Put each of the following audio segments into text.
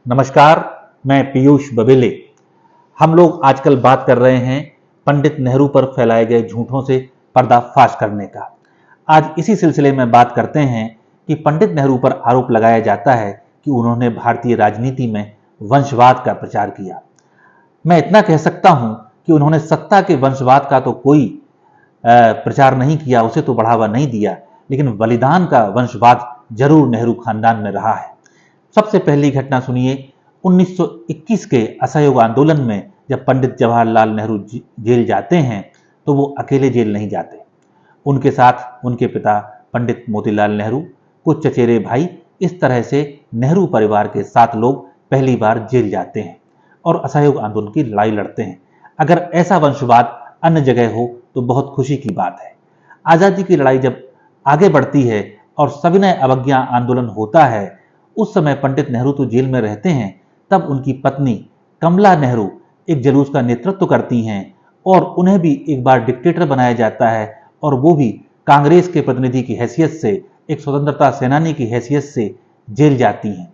नमस्कार, मैं पीयूष बबेले। हम लोग आजकल बात कर रहे हैं पंडित नेहरू पर फैलाए गए झूठों से पर्दाफाश करने का। आज इसी सिलसिले में बात करते हैं कि पंडित नेहरू पर आरोप लगाया जाता है कि उन्होंने भारतीय राजनीति में वंशवाद का प्रचार किया। मैं इतना कह सकता हूं कि उन्होंने सत्ता के वंशवाद का तो कोई प्रचार नहीं किया, उसे तो बढ़ावा नहीं दिया, लेकिन बलिदान का वंशवाद जरूर नेहरू खानदान में रहा है। सबसे पहली घटना सुनिए। 1921 के असहयोग आंदोलन में जब पंडित जवाहरलाल नेहरू जेल जाते हैं तो वो अकेले जेल नहीं जाते। उनके साथ उनके पिता पंडित मोतीलाल नेहरू, कुछ चचेरे भाई, इस तरह से नेहरू परिवार के 7 लोग पहली बार जेल जाते हैं और असहयोग आंदोलन की लड़ाई लड़ते हैं। अगर ऐसा वंशवाद अन्य जगह हो तो बहुत खुशी की बात है। आज़ादी की लड़ाई जब आगे बढ़ती है और सविनय अवज्ञा आंदोलन होता है, उस समय पंडित नेहरू तो जेल में रहते हैं। तब उनकी पत्नी कमला नेहरू एक जुलूस का नेतृत्व करती हैं और उन्हें भी एक बार डिक्टेटर बनाया जाता है और वो भी कांग्रेस के प्रतिनिधि की हैसियत से, एक स्वतंत्रता सेनानी की हैसियत से जेल जाती हैं।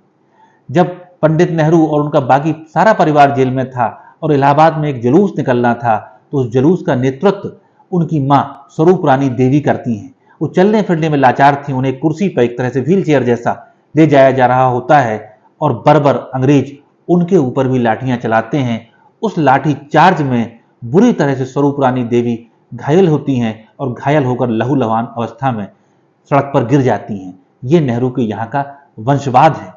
जब पंडित नेहरू और उनका बाकी सारा परिवार जेल में था और इलाहाबाद में एक जुलूस निकलना था, तो उस जुलूस का नेतृत्व उनकी माँ स्वरूप रानी देवी करती हैं। वो चलने फिरने में लाचार थी, उन्हें कुर्सी पर एक तरह से व्हील चेयर जैसा ले जाया जा रहा होता है और बर्बर अंग्रेज उनके ऊपर भी लाठियां चलाते हैं। उस लाठी चार्ज में बुरी तरह से स्वरूप रानी देवी घायल होती हैं और घायल होकर लहूलुहान अवस्था में सड़क पर गिर जाती हैं। ये नेहरू के यहाँ का वंशवाद है।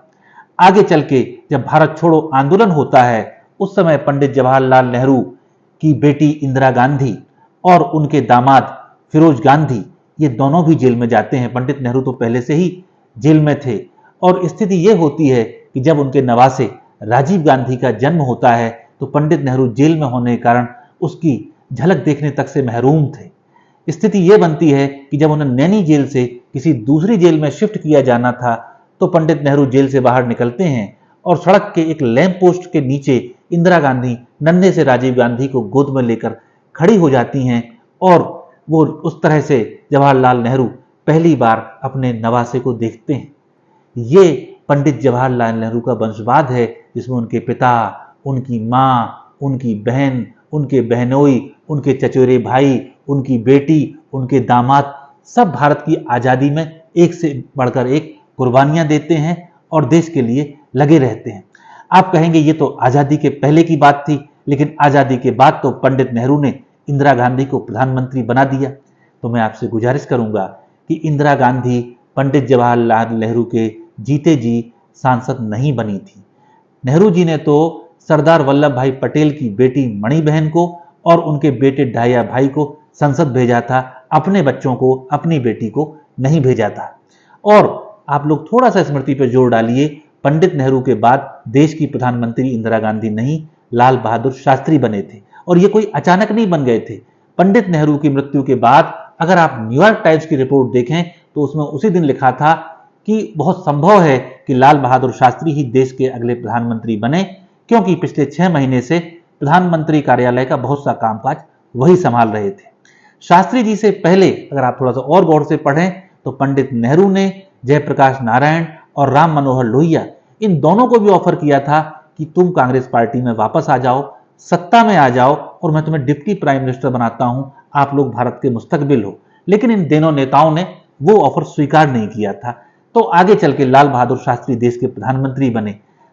आगे चल के जब भारत छोड़ो आंदोलन होता है, उस समय पंडित जवाहरलाल नेहरू की बेटी इंदिरा गांधी और उनके दामाद फिरोज गांधी, ये दोनों भी जेल में जाते हैं। पंडित नेहरू तो पहले से ही जेल में थे और स्थिति ये होती है कि जब उनके नवासे राजीव गांधी का जन्म होता है तो पंडित नेहरू जेल में होने के कारण उसकी झलक देखने तक से महरूम थे। स्थिति ये बनती है कि जब उन्हें नैनी जेल से किसी दूसरी जेल में शिफ्ट किया जाना था तो पंडित नेहरू जेल से बाहर निकलते हैं और सड़क के एक लैंप पोस्ट के नीचे इंदिरा गांधी नन्हे से राजीव गांधी को गोद में लेकर खड़ी हो जाती हैं और वो उस तरह से जवाहरलाल नेहरू पहली बार अपने नवासे को देखते हैं। ये पंडित जवाहरलाल नेहरू का वंशवाद है, जिसमें उनके पिता, उनकी माँ, उनकी बहन, उनके बहनोई, उनके चचेरे भाई, उनकी बेटी, उनके दामाद सब भारत की आज़ादी में एक से बढ़कर एक कुर्बानियां देते हैं और देश के लिए लगे रहते हैं। आप कहेंगे ये तो आज़ादी के पहले की बात थी, लेकिन आज़ादी के बाद तो पंडित नेहरू ने इंदिरा गांधी को प्रधानमंत्री बना दिया। तो मैं आपसे गुजारिश करूंगा कि इंदिरा गांधी पंडित जवाहरलाल नेहरू के जीते जी सांसद नहीं बनी थी। नेहरू जी ने तो सरदार वल्लभ भाई पटेल की बेटी मणि बहन को और उनके बेटे ढाया भाई को संसद भेजा था, अपने बच्चों को, अपनी बेटी को नहीं भेजा था। और आप लोग थोड़ा सा स्मृति पर जोर डालिए, पंडित नेहरू के बाद देश की प्रधानमंत्री इंदिरा गांधी नहीं, लाल बहादुर शास्त्री बने थे और ये कोई अचानक नहीं बन गए थे। पंडित नेहरू की मृत्यु के बाद अगर आप न्यूयॉर्क टाइम्स की रिपोर्ट देखें तो उसमें उसी दिन लिखा था कि बहुत संभव है कि लाल बहादुर शास्त्री ही देश के अगले प्रधानमंत्री बने, क्योंकि पिछले 6 महीने से प्रधानमंत्री कार्यालय का बहुत सा कामकाज वही संभाल रहे थे। शास्त्री जी से पहले अगर आप थोड़ा सा और गौर से पढ़ें तो पंडित नेहरू ने जयप्रकाश नारायण और राम मनोहर लोहिया, इन दोनों को भी ऑफर किया था कि तुम कांग्रेस पार्टी में वापस आ जाओ, सत्ता में आ जाओ और मैं तुम्हें डिप्टी प्राइम मिनिस्टर बनाता हूं, आप लोग भारत के मुस्तकबिल हो। लेकिन इन दोनों नेताओं ने वो ऑफर स्वीकार नहीं किया था। तो आगे चल के लाल बहादुर शास्त्री देश के प्रधानमंत्री बने।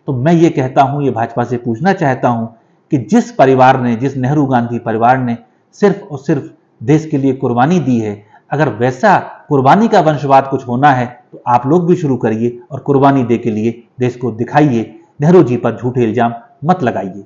तो मैं ये कहता हूं, ये भाजपा से पूछना चाहता हूं कि जिस परिवार ने, जिस नेहरू गांधी परिवार ने सिर्फ और सिर्फ देश के लिए कुर्बानी दी है, अगर वैसा कुर्बानी का वंशवाद कुछ होना है तो आप लोग भी शुरू करिए और कुर्बानी दे के लिए देश को दिखाइए। नेहरू जी पर झूठे इल्जाम मत लगाइए।